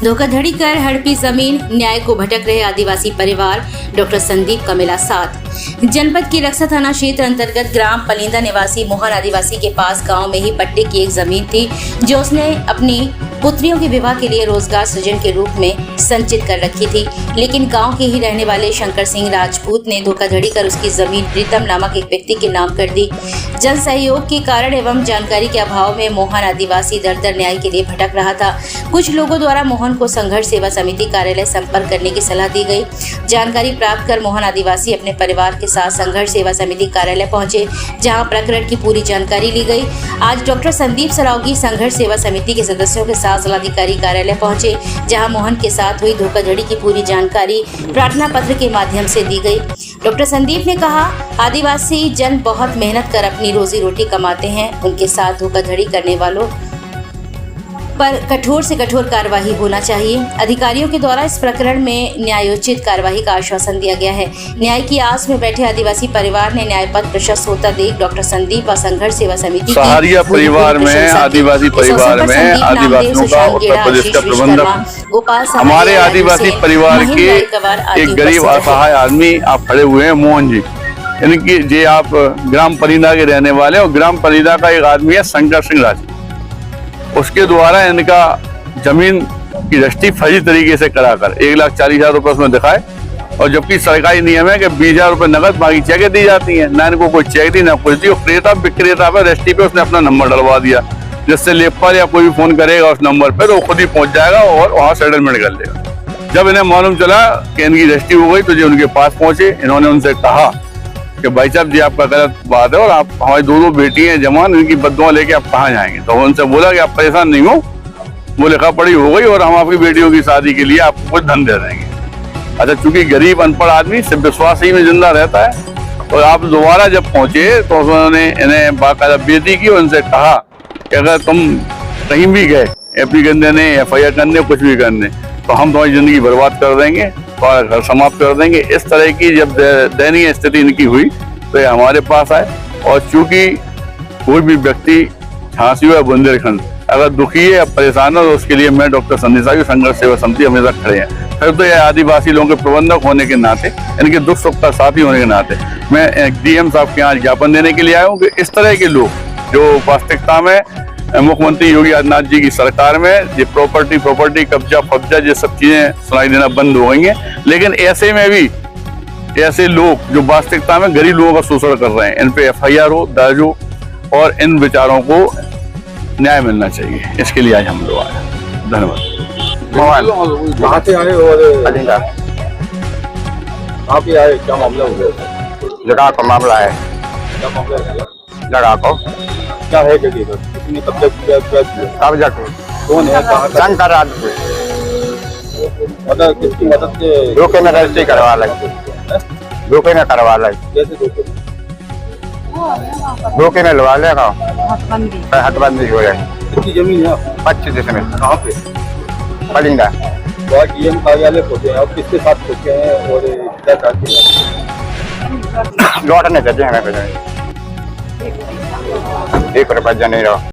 धोखाधड़ी कर हड़पी जमीन, न्याय को भटक रहे आदिवासी परिवार। डॉक्टर संदीप का मिला साथ। जनपद के रक्सा थाना क्षेत्र अंतर्गत ग्राम पलिंदा निवासी मोहन आदिवासी के पास गांव में ही पट्टे की एक जमीन थी जो उसने अपनी पुत्रियों के विवाह के लिए रोजगार सृजन के रूप में संचित कर रखी थी। लेकिन गांव के ही रहने वाले शंकर सिंह राजपूत ने धोखाधड़ी कर उसकी जमीन प्रीतम नामक एक व्यक्ति के नाम कर दी। जन सहयोग के कारण एवं जानकारी के अभाव में मोहन आदिवासी दर दर न्याय के लिए भटक रहा था। कुछ लोगों द्वारा मोहन को संघर्ष सेवा समिति कार्यालय संपर्क करने की सलाह दी गई। जानकारी प्राप्त कर मोहन आदिवासी अपने परिवार के साथ संघर्ष सेवा समिति कार्यालय पहुंचे, जहां प्रकरण की पूरी जानकारी ली गई। आज डॉक्टर संदीप सरावगी संघर्ष सेवा समिति के सदस्यों के साथ जिलाधिकारी कार्यालय पहुंचे, जहां मोहन के साथ हुई धोखाधड़ी की पूरी जानकारी प्रार्थना पत्र के माध्यम से दी गई। डॉक्टर संदीप ने कहा, आदिवासी जन बहुत मेहनत कर अपनी रोजी रोटी कमाते हैं। उनके साथ धोखाधड़ी करने वालों पर कठोर से कठोर कार्रवाई होना चाहिए। अधिकारियों के द्वारा इस प्रकरण में न्यायोचित कार्रवाई का आश्वासन दिया गया है। न्याय की आस में बैठे आदिवासी परिवार ने न्याय पथ प्रशस्त होता देख डॉक्टर संदीप व संघर्ष सेवा समिति सहारिया परिवार में आदिवासी परिवार में आदिवासियों का उत्तर प्रदेश का प्रबंधक हमारे आदिवासी परिवार के एक गरीब असहाय आदमी आप खड़े हुए हैं, मोहन जी। इनकी जे आप ग्राम पलिंदा के रहने वाले और ग्राम पलिंदा का एक आदमी है शंकर सिंह राजपूत। उसके द्वारा इनका जमीन की रजिस्ट्री फर्जी तरीके से कराकर 1,40,000 रुपए उसमें दिखाए, और जबकि सरकारी नियम है कि 20,000 रुपए नगद बाकी चेकें दी जाती हैं। ना इनको कोई चेक दी ना कुछ दी। क्रेता विक्रेता पे रजिस्ट्री पे उसने अपना नंबर डलवा दिया, जिससे लेखपाल या कोई भी फोन करेगा उस नंबर पे तो वो खुद ही पहुंच जाएगा और वहाँ सेटलमेंट कर लेगा। जब इन्हें मालूम चला कि इनकी रजिस्ट्री हो गई तो जो उनके पास पहुंचे, इन्होंने उनसे कहा कि भाई साहब जी आपका गलत बात है और आप हमारी दो बेटी हैं जवान, इनकी बददुआ लेके आप कहाँ जाएंगे। तो उनसे बोला कि आप परेशान नहीं हो, वो लिखा पढ़ी हो गई और हम आपकी बेटियों की शादी के लिए आपको कुछ धन दे देंगे। अच्छा, चूंकि गरीब अनपढ़ आदमी सिर्फ विश्वास ही में जिंदा रहता है, तो आप दोबारा जब पहुंचे तो उन्होंने इन्हें बाकायदा बेइज्जती की। उनसे कहा कि अगर तुम कहीं भी गए एप्लीकेशन देने, FIR करने, कुछ भी करने, तो हम तुम्हारी जिंदगी बर्बाद कर देंगे और घर समाप्त कर देंगे। इस तरह की जब दयनीय स्थिति इनकी हुई तो ये हमारे पास आए। और चूंकि कोई भी व्यक्ति झांसी या बुंदेलखंड अगर दुखी है या परेशान है तो उसके लिए मैं डॉक्टर संदीप साहब संघर्ष सेवा समिति हमेशा खड़े हैं। फिर तो ये आदिवासी लोगों के प्रबंधक होने के नाते, इनके दुख सुख का साथी होने के नाते मैं DM साहब के यहाँ ज्ञापन देने के लिए आया हूँ कि इस तरह के लोग जो वास्तविकता में मुख्यमंत्री योगी आदित्यनाथ जी की सरकार में ये प्रॉपर्टी कब्जा ये सब चीजें सुनाई देना बंद हो गई हैं। लेकिन ऐसे में भी ऐसे लोग जो वास्तविकता में गरीब लोगों का शोषण कर रहे हैं, इन पे FIR हो, दर्ज हो और इन बेचारों को न्याय मिलना चाहिए। इसके लिए आज हम लोग आए। धन्यवाद। कहाँ से आए और आप ही आए, क्या मामला हो गया? जगह का मामला है। क्या मामला है? जगह को क्या है? किसी ने कब्जा कब्जा कौन है? शंकर राजपूत मतलब किसकी मदद से? धोखे में रजिस्ट्री करवा लगी, धोखे में करवा लगी। कैसे धोखे? धोखे में लगा लेगा, हटबंदी हो जाएगी। कितनी जमीन है? 25 में। कहाँ पे? पलिंदा। तो DM कार्यालय पहुंचे हैं, आप किसके साथ पहुंचे हैं और क्या चाहते हैं? लौटने चाहिए हमें, 1 रुपया नहीं रहा।